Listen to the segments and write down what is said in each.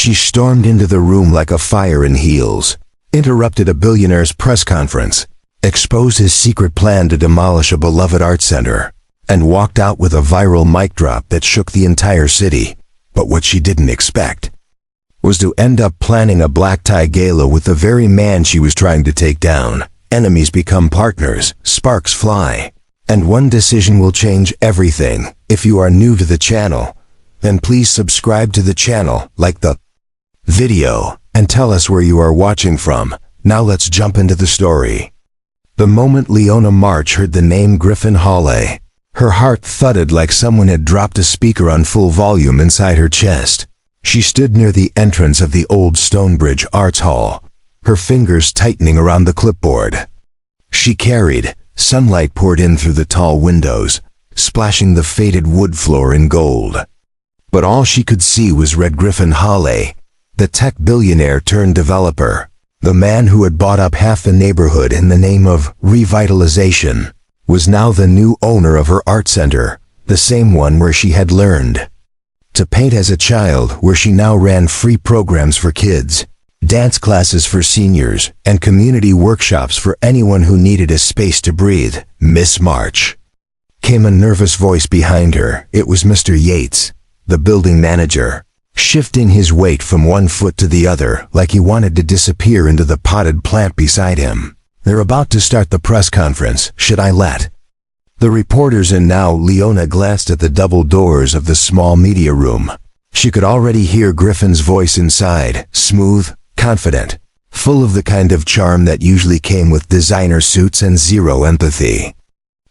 She stormed into the room like a fire in heels, interrupted a billionaire's press conference, exposed his secret plan to demolish a beloved art center, and walked out with a viral mic drop that shook the entire city. But what she didn't expect was to end up planning a black tie gala with the very man she was trying to take down. Enemies become partners, sparks fly, and one decision will change everything. If you are new to the channel, then please subscribe to the channel, like the video, and tell us where you are watching from. Now let's jump into the story. The moment Leona March heard the name Griffin Hawley, her heart thudded like someone had dropped a speaker on full volume inside her chest. She stood near the entrance of the old Stonebridge Arts Hall, her fingers tightening around the clipboard she carried. Sunlight poured in through the tall windows, splashing the faded wood floor in gold. But all she could see was Red Griffin Hawley, the tech billionaire turned developer, the man who had bought up half the neighborhood in the name of revitalization, was now the new owner of her art center, the same one where she had learned to paint as a child, where she now ran free programs for kids, dance classes for seniors, and community workshops for anyone who needed a space to breathe. Miss March, came a nervous voice behind her. It was Mr. Yates, the building manager, shifting his weight from one foot to the other like he wanted to disappear into the potted plant beside him. They're about to start the press conference. Should I let the reporters in now? Leona glanced at the double doors of the small media room. She could already hear Griffin's voice inside, smooth, confident, full of the kind of charm that usually came with designer suits and zero empathy.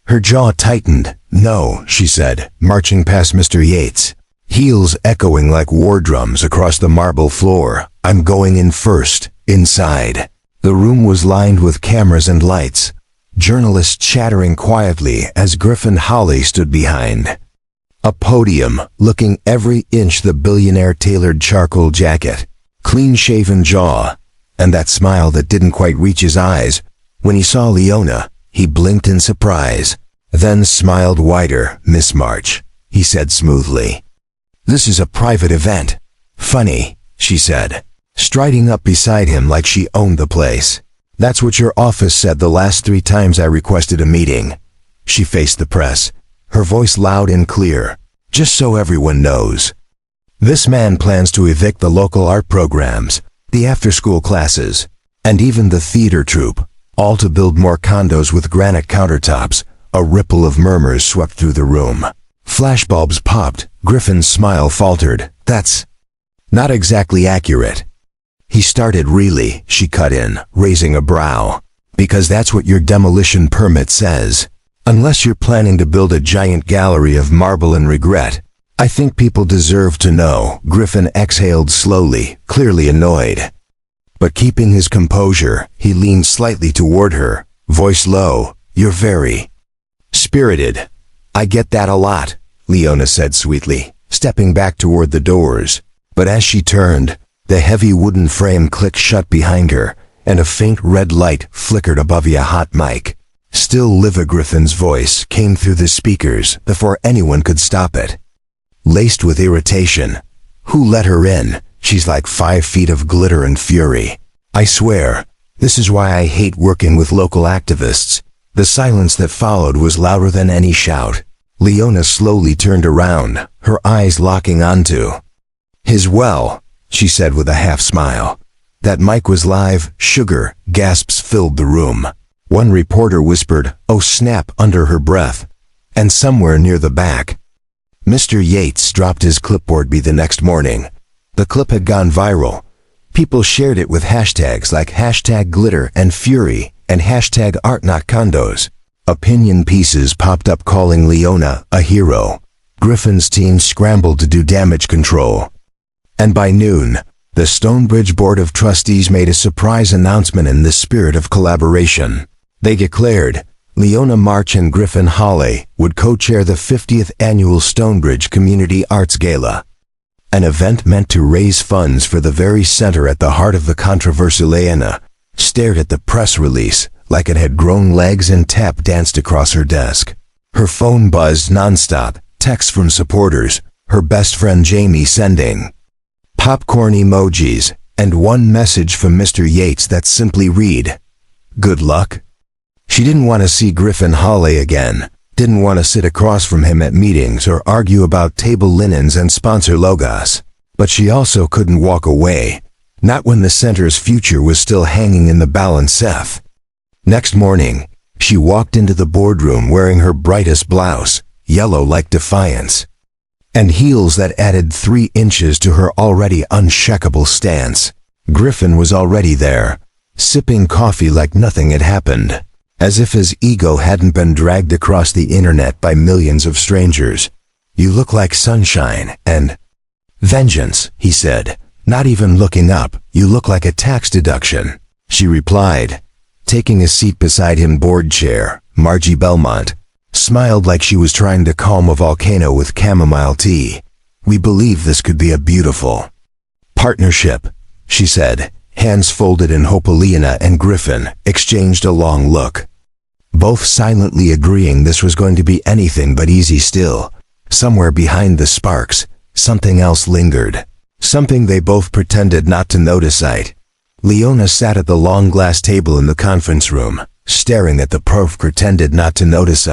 Her jaw tightened. "No," she said, marching past Mr. Yates, heels echoing like war drums across the marble floor. "I'm going in first." Inside, the room was lined with cameras and lights, journalists chattering quietly as Griffin Hawley stood behind a podium, looking every inch the billionaire. Tailored charcoal jacket, clean-shaven jaw, and that smile that didn't quite reach his eyes. When he saw Leona, he blinked in surprise, then smiled wider. "Miss March," he said smoothly, "this is a private event." "Funny," she said, striding up beside him like she owned the place. "That's what your office said the last 3 times I requested a meeting." She faced the press, her voice loud and clear. "Just so everyone knows, this man plans to evict the local art programs, the after-school classes, and even the theater troupe, all to build more condos with granite countertops." A ripple of murmurs swept through the room. Flashbulbs popped. Griffin's smile faltered. "That's not exactly accurate." "He started really," she cut in, raising a brow, "because that's what your demolition permit says. Unless you're planning to build a giant gallery of marble and regret. I think people deserve to know." Griffin exhaled slowly, clearly annoyed. But keeping his composure, he leaned slightly toward her, voice low. "You're very spirited." "I get that a lot," Leona said sweetly, stepping back toward the doors. But as she turned, the heavy wooden frame clicked shut behind her, and a faint red light flickered above a hot mic. Still livid, Griffin's voice came through the speakers before anyone could stop it, laced with irritation. "Who let her in? She's like 5 feet of glitter and fury. I swear, this is why I hate working with local activists." The silence that followed was louder than any shout. Leona slowly turned around, her eyes locking onto his. "Well," she said with a half-smile. That mic was live. Sugar gasps filled the room. One reporter whispered, "Oh snap," under her breath. And somewhere near the back, Mr. Yates dropped his clipboard. The next morning, the clip had gone viral. People shared it with hashtags like #glitter and fury and #ArtNotCondos. Opinion pieces popped up calling Leona a hero. Griffin's team scrambled to do damage control. And by noon, the Stonebridge Board of Trustees made a surprise announcement in the spirit of collaboration. They declared Leona March and Griffin Hawley would co-chair the 50th annual Stonebridge Community Arts Gala, an event meant to raise funds for the very center at the heart of the controversy. Leona stared at the press release like it had grown legs and tap danced across her desk. Her phone buzzed nonstop, texts from supporters, her best friend Jamie sending popcorn emojis, and one message from Mr. Yates that simply read, "Good luck." She didn't want to see Griffin Halley again, didn't want to sit across from him at meetings or argue about table linens and sponsor logos. But she also couldn't walk away, not when the center's future was still hanging in the balance. Next morning, she walked into the boardroom wearing her brightest blouse, yellow like defiance, and heels that added 3 inches to her already unshakable stance. Griffin was already there, sipping coffee like nothing had happened, as if his ego hadn't been dragged across the internet by millions of strangers. "You look like sunshine and vengeance," he said, not even looking up. "You look like a tax deduction," she replied, taking a seat beside him. Board chair, Margie Belmont, smiled like she was trying to calm a volcano with chamomile tea. "We believe this could be a beautiful partnership," she said, hands folded in hope. Leona and Griffin exchanged a long look, both silently agreeing this was going to be anything but easy. Still, somewhere behind the sparks, something else lingered, something they both pretended not to notice. Leona sat at the long glass table in the conference room, staring at the prof pretended not to notice.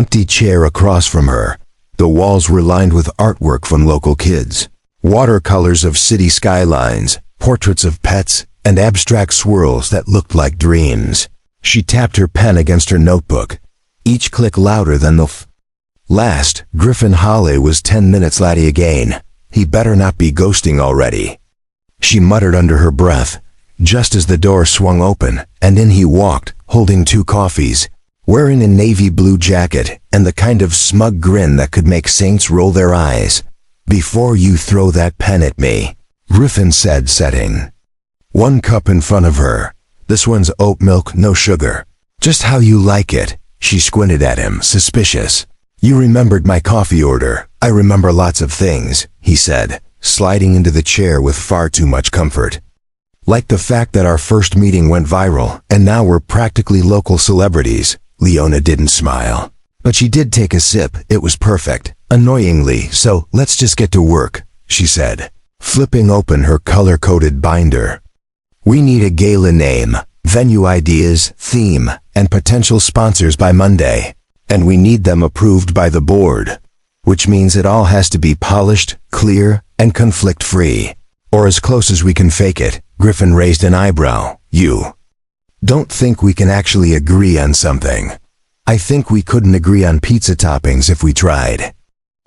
Empty chair across from her. The walls were lined with artwork from local kids, watercolors of city skylines, portraits of pets, and abstract swirls that looked like dreams. She tapped her pen against her notebook, each click louder than the last. Griffin Halley was 10 minutes late again. He better not be ghosting already, she muttered under her breath, just as the door swung open, and in he walked, holding 2 coffees, wearing a navy blue jacket and the kind of smug grin that could make saints roll their eyes. "Before you throw that pen at me," Griffin said, setting 1 cup in front of her. "This one's oat milk, no sugar." "Just how you like it." She squinted at him, suspicious. "You remembered my coffee order." "I remember lots of things," he said, sliding into the chair with far too much comfort. "Like the fact that our first meeting went viral, and now we're practically local celebrities." Leona didn't smile, but she did take a sip. "It was perfect, annoyingly, so let's just get to work," she said, flipping open her color-coded binder. "We need a gala name, venue ideas, theme, and potential sponsors by Monday. And we need them approved by the board, which means it all has to be polished, clear, and conflict-free. Or as close as we can fake it." Griffin raised an eyebrow. "You don't think we can actually agree on something?" "I think we couldn't agree on pizza toppings if we tried,"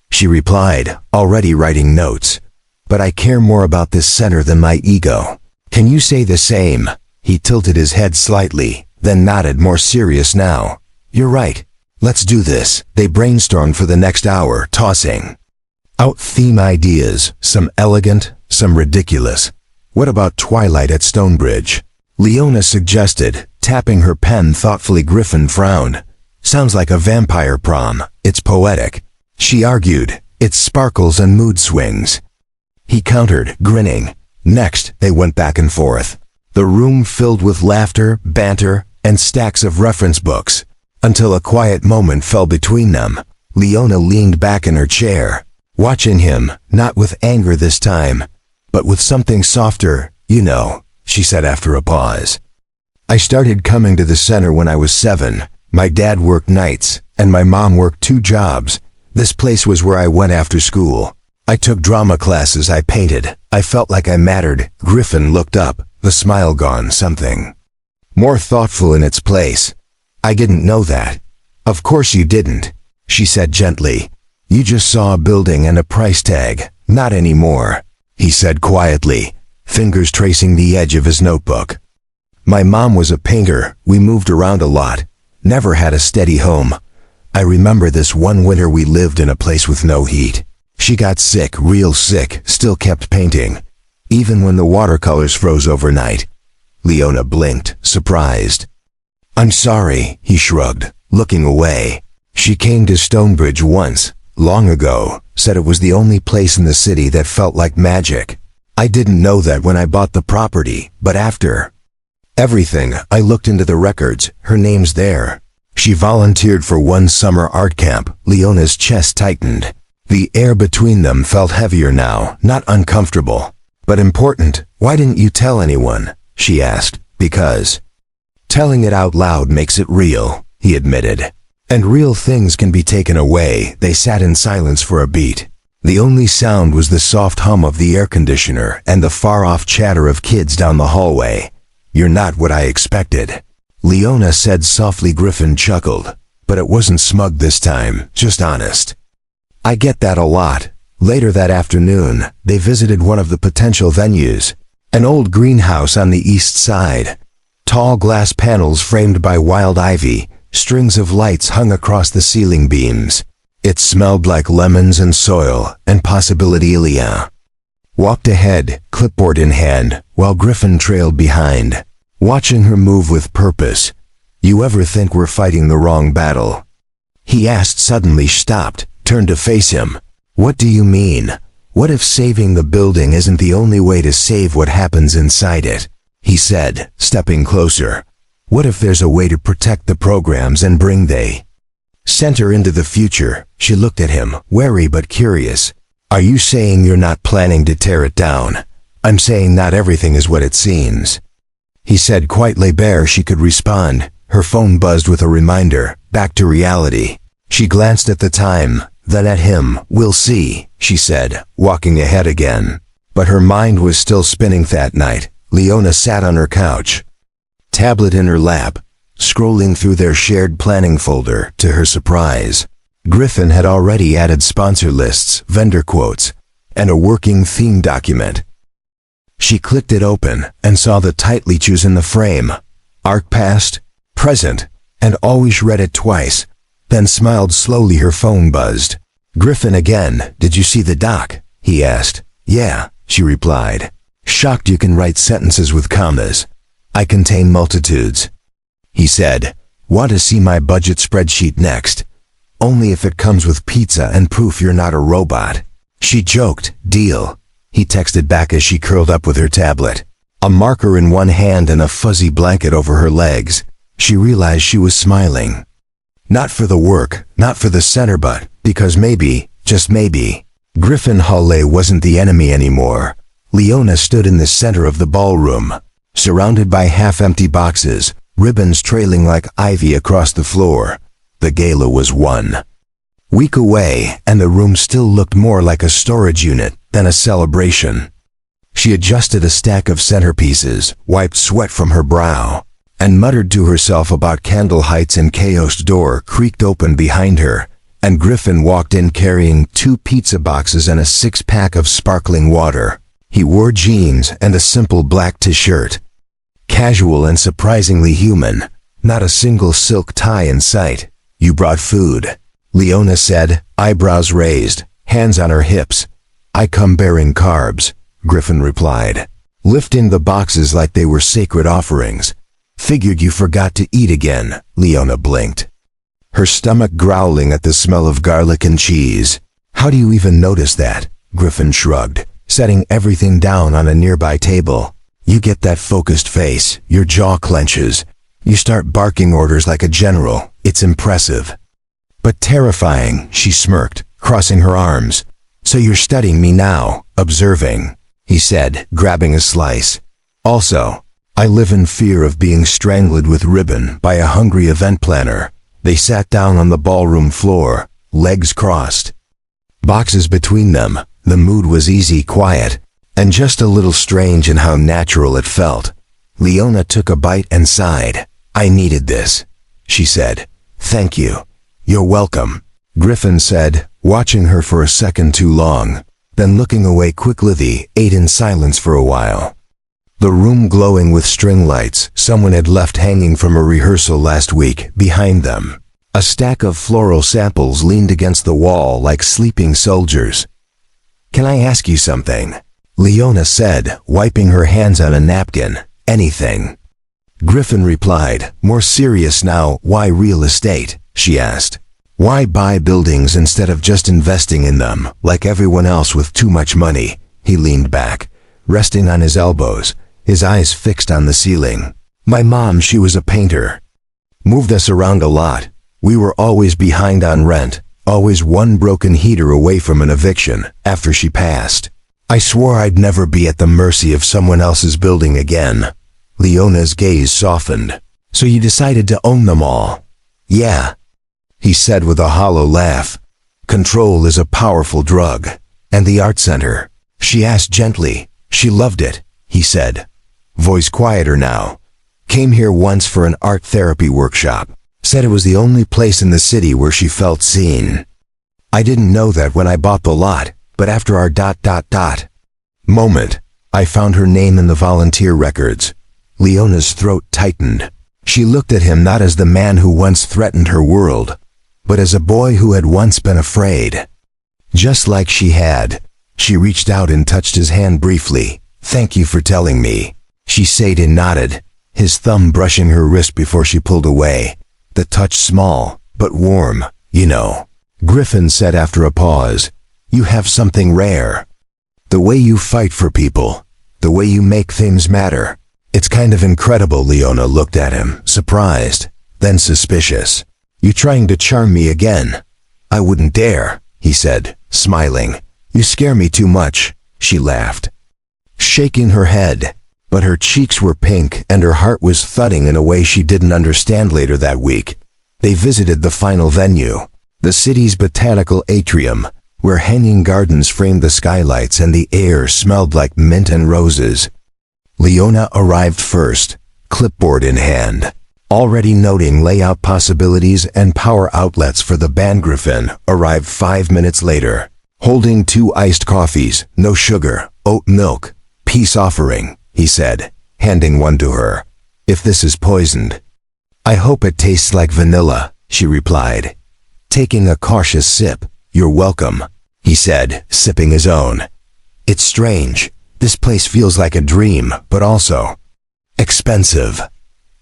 she replied, already writing notes. "But I care more about this center than my ego. Can you say the same?" He tilted his head slightly, then nodded, more serious now. "You're right. Let's do this." They brainstormed for the next hour, tossing out theme ideas, some elegant, some ridiculous. "What about Twilight at Stonebridge?" Leona suggested, tapping her pen thoughtfully. Griffin frowned. "Sounds like a vampire prom. It's poetic." She argued, "It's sparkles and mood swings." He countered, grinning. Next, they went back and forth, the room filled with laughter, banter, and stacks of reference books, until a quiet moment fell between them. Leona leaned back in her chair, watching him, not with anger this time, but with something softer. "You know," she said after a pause, "I started coming to the center when I was 7. My dad worked nights, and my mom worked 2 jobs. This place was where I went after school. I took drama classes, I painted. I felt like I mattered." Griffin looked up, the smile gone, something more thoughtful in its place. "I didn't know that." "Of course you didn't," she said gently. "You just saw a building and a price tag." "Not anymore," he said quietly, fingers tracing the edge of his notebook. "My mom was a painter. We moved around a lot. Never had a steady home. I remember this one winter we lived in a place with no heat. She got sick, real sick, still kept painting, even when the watercolors froze overnight." Leona blinked, surprised. "I'm sorry," he shrugged, looking away. "She came to Stonebridge once, long ago, said it was the only place in the city that felt like magic. I didn't know that when I bought the property, but after everything, I looked into the records. Her name's there. She volunteered for one summer art camp." Leona's chest tightened. The air between them felt heavier now, not uncomfortable, but important. Why didn't you tell anyone? She asked. Because telling it out loud makes it real, he admitted. And real things can be taken away. They sat in silence for a beat. The only sound was the soft hum of the air conditioner and the far-off chatter of kids down the hallway. You're not what I expected, Leona said softly. Griffin chuckled, but it wasn't smug this time, just honest. I get that a lot. Later that afternoon, they visited one of the potential venues, an old greenhouse on the east side. Tall glass panels framed by wild ivy, strings of lights hung across the ceiling beams. It smelled like lemons and soil and possibility. Leah walked ahead, clipboard in hand, while Griffin trailed behind, watching her move with purpose. You ever think we're fighting the wrong battle? He asked suddenly. She stopped, turned to face him. What do you mean? What if saving the building isn't the only way to save what happens inside it? He said, stepping closer. What if there's a way to protect the programs and bring the center into the future? She looked at him, wary but curious. Are you saying you're not planning to tear it down? I'm saying not everything is what it seems, he said quietly. Bare she could respond. Her phone buzzed with a reminder, back to reality. She glanced at the time, then at him. We'll see, she said, walking ahead again. But her mind was still spinning. That night, Leona sat on her couch, tablet in her lap, scrolling through their shared planning folder. To her surprise, Griffin had already added sponsor lists, vendor quotes, and a working theme document. She clicked it open and saw the tightly chosen the frame, arc past, present, and always. Read it twice, then smiled slowly. Her phone buzzed. Griffin again. Did you see the doc? He asked. Yeah, she replied. Shocked you can write sentences with commas. I contain multitudes, he said. Want to see my budget spreadsheet next? Only if it comes with pizza and proof you're not a robot. She joked. Deal, he texted back as she curled up with her tablet, a marker in one hand and a fuzzy blanket over her legs. She realized she was smiling. Not for the work, not for the center, but because maybe, just maybe, Griffin Halley wasn't the enemy anymore. Leona stood in the center of the ballroom, surrounded by half-empty boxes, ribbons trailing like ivy across the floor. The gala was 1 week away, and the room still looked more like a storage unit than a celebration. She adjusted a stack of centerpieces, wiped sweat from her brow, and muttered to herself about candle heights. And chaos door creaked open behind her, and Griffin walked in carrying 2 pizza boxes and a 6-pack of sparkling water. He wore jeans and a simple black t-shirt. Casual and surprisingly human, not a single silk tie in sight. You brought food, Leona said, eyebrows raised, hands on her hips. I come bearing carbs, Griffin replied, lifting the boxes like they were sacred offerings. Figured you forgot to eat again, Leona blinked, her stomach growling at the smell of garlic and cheese. How do you even notice that? Griffin shrugged, setting everything down on a nearby table. You get that focused face, your jaw clenches. You start barking orders like a general. It's impressive. But terrifying, she smirked, crossing her arms. So you're studying me now, observing, he said, grabbing a slice. Also, I live in fear of being strangled with ribbon by a hungry event planner. They sat down on the ballroom floor, legs crossed, boxes between them. The mood was easy, quiet, and just a little strange in how natural it felt. Leona took a bite and sighed. I needed this, she said. Thank you. You're welcome, Griffin said, watching her for a second too long, then looking away quickly. They ate in silence for a while, the room glowing with string lights someone had left hanging from a rehearsal last week. Behind them, a stack of floral samples leaned against the wall like sleeping soldiers. Can I ask you something? Leona said, wiping her hands on a napkin. Anything, Griffin replied, more serious now. Why real estate? She asked. Why buy buildings instead of just investing in them, like everyone else with too much money? He leaned back, resting on his elbows, his eyes fixed on the ceiling. My mom, she was a painter. Moved us around a lot. We were always behind on rent, always one broken heater away from an eviction after she passed. I swore I'd never be at the mercy of someone else's building again. Leona's gaze softened. So you decided to own them all? Yeah, he said with a hollow laugh. Control is a powerful drug. And the art center? She asked gently. She loved it, he said. Voice quieter now. Came here once for an art therapy workshop. Said it was the only place in the city where she felt seen. I didn't know that when I bought the lot, but after our ... moment, I found her name in the volunteer records. Leona's throat tightened. She looked at him not as the man who once threatened her world, but as a boy who had once been afraid. Just like she had. She reached out and touched his hand briefly. Thank you for telling me. She said and nodded, his thumb brushing her wrist before she pulled away. The touch small, but warm, you know. Griffin said after a pause, you have something rare. The way you fight for people. The way you make things matter. It's kind of incredible. Leona looked at him, surprised, then suspicious. You trying to charm me again? I wouldn't dare, he said, smiling. You scare me too much, she laughed, shaking her head. But her cheeks were pink and her heart was thudding in a way she didn't understand. Later that week, they visited the final venue, the city's botanical atrium, where hanging gardens framed the skylights and the air smelled like mint and roses. Leona arrived first, clipboard in hand, already noting layout possibilities and power outlets for the band. Griffin arrived 5 minutes later, holding 2 iced coffees, no sugar, oat milk, peace offering, he said, handing one to her. If this is poisoned. I hope it tastes like vanilla, she replied, taking a cautious sip. You're welcome, he said, sipping his own. It's strange. This place feels like a dream, but also expensive.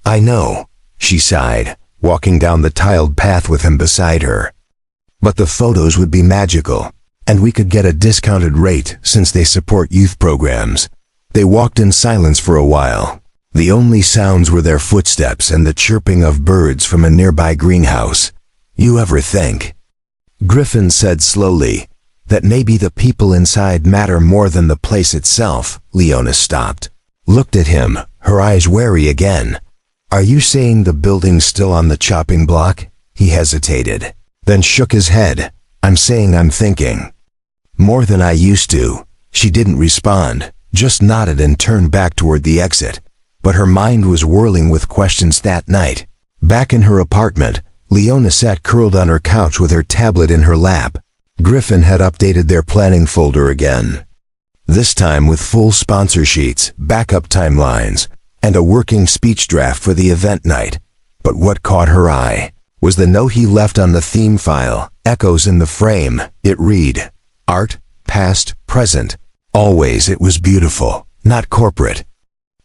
I know, she sighed, walking down the tiled path with him beside her. But the photos would be magical, and we could get a discounted rate since they support youth programs. They walked in silence for a while. The only sounds were their footsteps and the chirping of birds from a nearby greenhouse. You ever think, Griffin said slowly, that maybe the people inside matter more than the place itself? Leona stopped, looked at him, her eyes wary again. Are you saying the building's still on the chopping block? He hesitated, then shook his head. I'm saying I'm thinking. More than I used to. She didn't respond, just nodded and turned back toward the exit. But her mind was whirling with questions. That night, back in her apartment, Leona sat curled on her couch with her tablet in her lap. Griffin had updated their planning folder again. This time with full sponsor sheets, backup timelines, and a working speech draft for the event night. But what caught her eye was the note he left on the theme file, echoes in the frame. It read, Art, past, present. Always. It was beautiful, not corporate,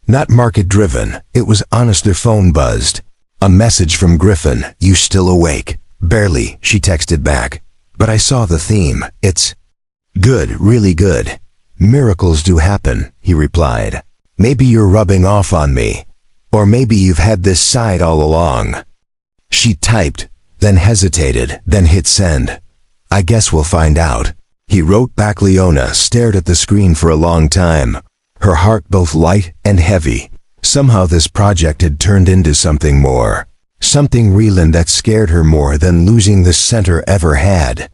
not market-driven. It was honest. Their phone buzzed. A message from Griffin. You still awake? Barely, she texted back. But I saw the theme. It's good, really good. Miracles do happen, he replied. Maybe you're rubbing off on me. Or maybe you've had this side all along. She typed, then hesitated, then hit send. I guess we'll find out. He wrote back. Leona stared at the screen for a long time, her heart both light and heavy. Somehow this project had turned into something more, something real, and that scared her more than losing the center ever had.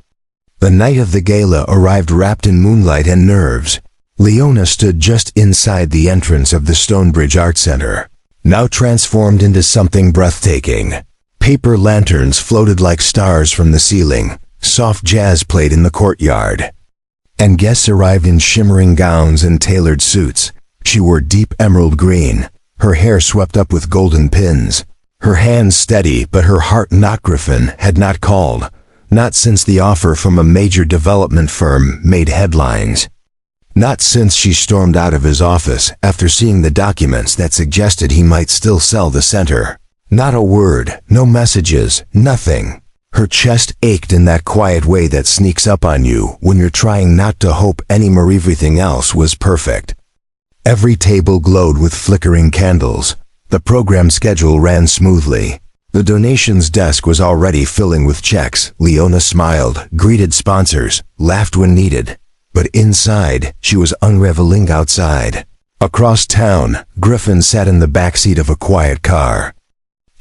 The night of the gala arrived wrapped in moonlight and nerves. Leona stood just inside the entrance of the Stonebridge Art Center, now transformed into something breathtaking. Paper lanterns floated like stars from the ceiling. Soft jazz played in the courtyard, and guests arrived in shimmering gowns and tailored suits. She wore deep emerald green, her hair swept up with golden pins, her hands steady, but her heart not. Griffin had not called, not since the offer from a major development firm made headlines, not since she stormed out of his office after seeing the documents that suggested he might still sell the center. Not a word, no messages, nothing. Her chest ached in that quiet way that sneaks up on you when you're trying not to hope anymore. Everything else was perfect. Every table glowed with flickering candles. The program schedule ran smoothly. The donations desk was already filling with checks. Leona smiled, greeted sponsors, laughed when needed. But inside, she was unraveling outside. Across town, Griffin sat in the backseat of a quiet car.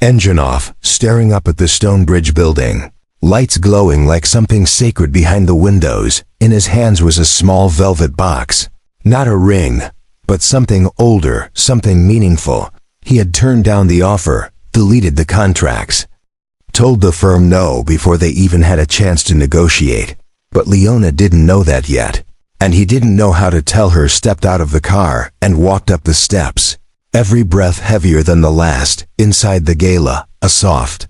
Engine off, staring up at the Stonebridge building. Lights glowing like something sacred behind the windows. In his hands was a small velvet box. Not a ring, but something older, something meaningful. He had turned down the offer, deleted the contracts, told the firm no before they even had a chance to negotiate. But Leona didn't know that yet, and he didn't know how to tell her. Stepped out of the car and walked up the steps, every breath heavier than the last. Inside the gala, a soft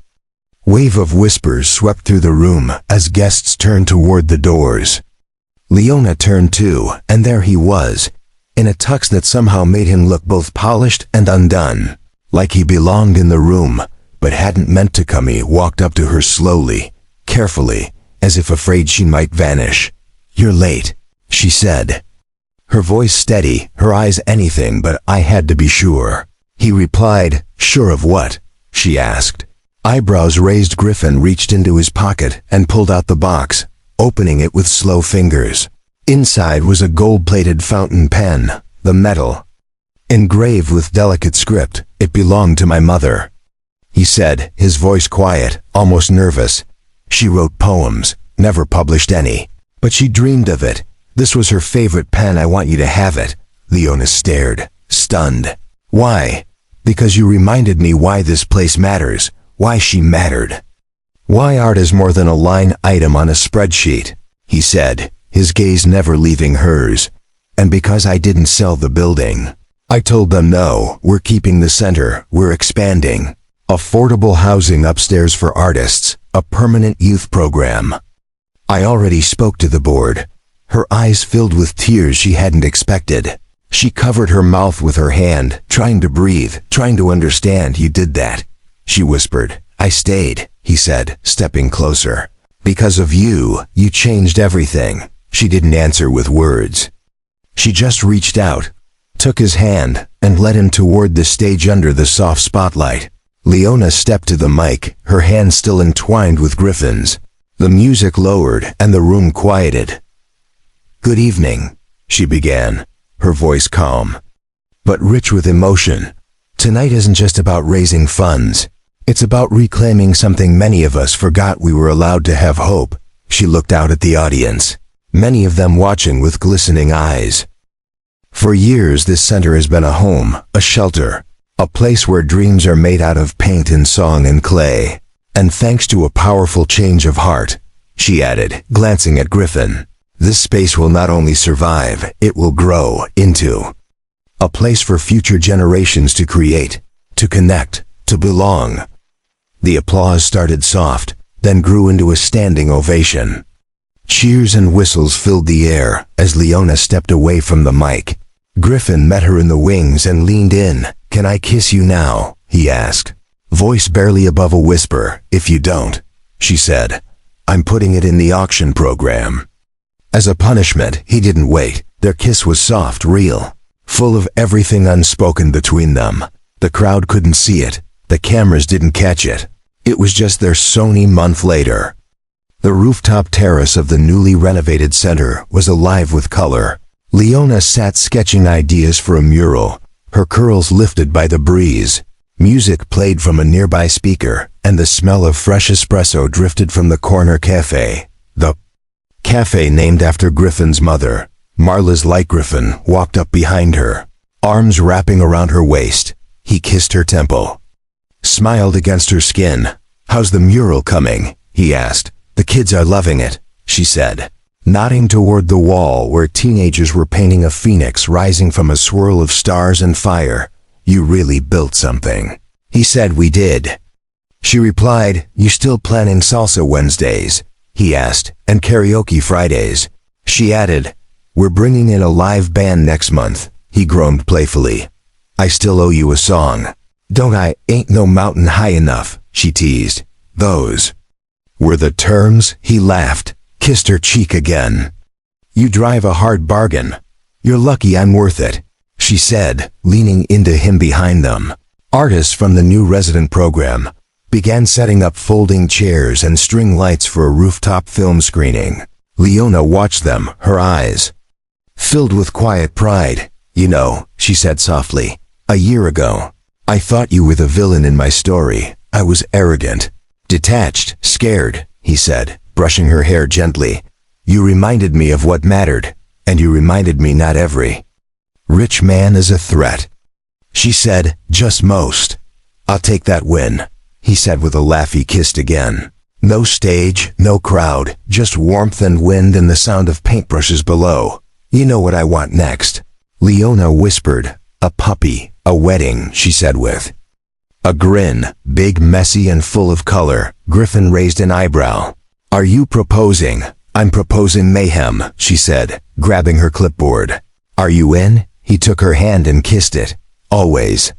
wave of whispers swept through the room as guests turned toward the doors. Leona turned too, and there he was, in a tux that somehow made him look both polished and undone. Like he belonged in the room, but hadn't meant to come. He walked up to her slowly, carefully, as if afraid she might vanish. "You're late," she said. Her voice steady, her eyes anything but "I had to be sure." He replied, "Sure of what?" she asked. Eyebrows raised. Griffin reached into his pocket and pulled out the box, opening it with slow fingers. Inside was a gold-plated fountain pen, the metal engraved with delicate script. "It belonged to my mother," he said, his voice quiet, almost nervous. "She wrote poems, never published any, but she dreamed of it. This was her favorite pen. I want you to have it." Leona stared, stunned. "Why?" "Because you reminded me why this place matters, why she mattered. Why art is more than a line item on a spreadsheet," he said, his gaze never leaving hers. "And because I didn't sell the building. I told them no, we're keeping the center, we're expanding. Affordable housing upstairs for artists, a permanent youth program. I already spoke to the board." Her eyes filled with tears she hadn't expected. She covered her mouth with her hand, trying to breathe, trying to understand. "You did that," she whispered. "I stayed," he said, stepping closer. "Because of you, you changed everything." She didn't answer with words. She just reached out, took his hand, and led him toward the stage under the soft spotlight. Leona stepped to the mic, her hand still entwined with Griffin's. The music lowered and the room quieted. "Good evening," she began, her voice calm, but rich with emotion. "Tonight isn't just about raising funds. It's about reclaiming something many of us forgot we were allowed to have: hope." She looked out at the audience, many of them watching with glistening eyes. For years this center has been a home, a shelter, a place where dreams are made out of paint and song and clay. And thanks to a powerful change of heart, she added, glancing at Griffin, this space will not only survive, it will grow into a place for future generations to create, to connect, to belong. The applause started soft, then grew into a standing ovation. Cheers and whistles filled the air as Leona stepped away from the mic. Griffin met her in the wings and leaned in. "Can I kiss you now?" he asked, voice barely above a whisper. "If you don't," she said, "I'm putting it in the auction program." As a punishment, he didn't wait. Their kiss was soft, real, full of everything unspoken between them. The crowd couldn't see it. The cameras didn't catch it. It was just their Sony month later. The rooftop terrace of the newly renovated center was alive with color. Leona sat sketching ideas for a mural, her curls lifted by the breeze. Music played from a nearby speaker, and the smell of fresh espresso drifted from the corner cafe. The cafe named after Griffin's mother, Marla's Light. Griffin walked up behind her, arms wrapping around her waist. He kissed her temple, smiled against her skin. "How's the mural coming?" he asked. "The kids are loving it," she said, nodding toward the wall where teenagers were painting a phoenix rising from a swirl of stars and fire. "You really built something," he said. "We did," she replied. "You still planning salsa Wednesdays?" he asked. "And karaoke Fridays?" She added. "We're bringing in a live band next month," he groaned playfully. "I still owe you a song." "Don't I? Ain't no mountain high enough," she teased. "Those were the terms," he laughed, kissed her cheek again. "You drive a hard bargain. You're lucky I'm worth it," she said, leaning into him behind them. "Artists from the new resident program, began setting up folding chairs and string lights for a rooftop film screening. Leona watched them, her eyes filled with quiet pride. "You know," she said softly, "a year ago, I thought you were the villain in my story. I was arrogant, detached, scared," he said, brushing her hair gently. "You reminded me of what mattered, and you reminded me not every rich man is a threat." She said, "Just most." "I'll take that win," he said with a laugh. He kissed again. No stage, no crowd, just warmth and wind and the sound of paintbrushes below. "You know what I want next," Leona whispered. "A puppy, a wedding," she said with a grin, big, messy, and full of color. Griffin raised an eyebrow. "Are you proposing?" "I'm proposing mayhem," she said, grabbing her clipboard. "Are you in?" He took her hand and kissed it. "Always."